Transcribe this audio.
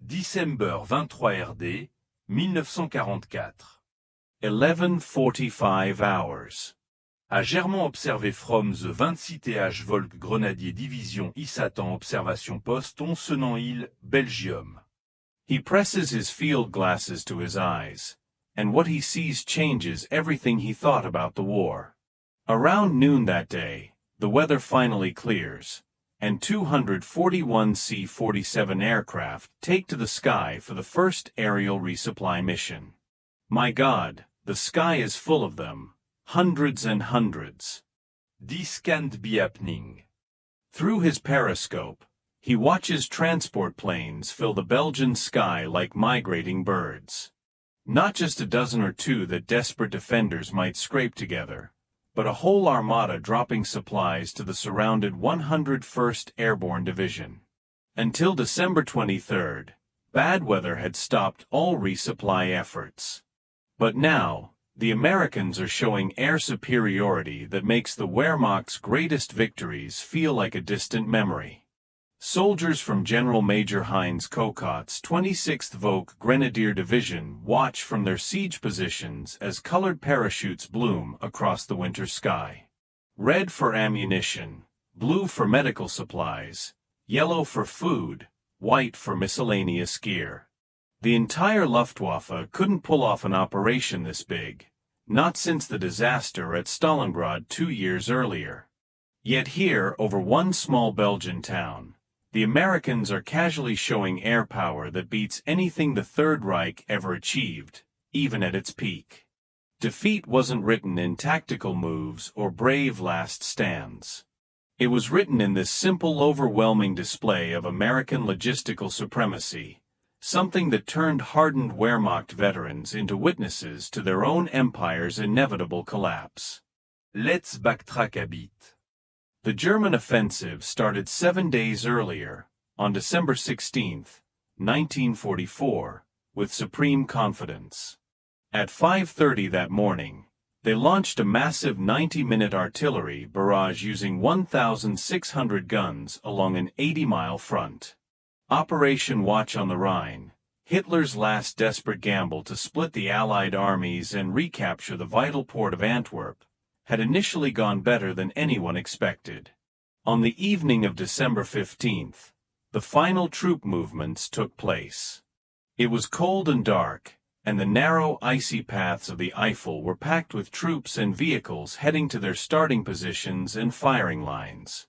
Décembre 23 RD, 1944. 11:45 hours. À Germont observé from the 26 th Volksgrenadier Division I s'attend observation poste 11 île, Belgium. He presses his field glasses to his eyes, and what he sees changes everything he thought about the war. Around noon that day, the weather finally clears, and 241 C-47 aircraft take to the sky for the first aerial resupply mission. My God, the sky is full of them, hundreds and hundreds. This can't be happening. Through his periscope, he watches transport planes fill the Belgian sky like migrating birds. Not just a dozen or two that desperate defenders might scrape together, but a whole armada dropping supplies to the surrounded 101st Airborne Division. Until December 23, bad weather had stopped all resupply efforts. But now, the Americans are showing air superiority that makes the Wehrmacht's greatest victories feel like a distant memory. Soldiers from Generalmajor Heinz Kokott's 26th Volksgrenadier Division watch from their siege positions as colored parachutes bloom across the winter sky. Red for ammunition, blue for medical supplies, yellow for food, white for miscellaneous gear. The entire Luftwaffe couldn't pull off an operation this big, not since the disaster at Stalingrad 2 years earlier. Yet here, over one small Belgian town, the Americans are casually showing air power that beats anything the Third Reich ever achieved, even at its peak. Defeat wasn't written in tactical moves or brave last stands. It was written in this simple, overwhelming display of American logistical supremacy, something that turned hardened Wehrmacht veterans into witnesses to their own empire's inevitable collapse. Let's backtrack a bit. The German offensive started 7 days earlier, on December 16, 1944, with supreme confidence. At 5:30 that morning, they launched a massive 90-minute artillery barrage using 1,600 guns along an 80-mile front. Operation Watch on the Rhine, Hitler's last desperate gamble to split the Allied armies and recapture the vital port of Antwerp, had initially gone better than anyone expected. On the evening of December 15th, the final troop movements took place. It was cold and dark, and the narrow, icy paths of the Eifel were packed with troops and vehicles heading to their starting positions and firing lines.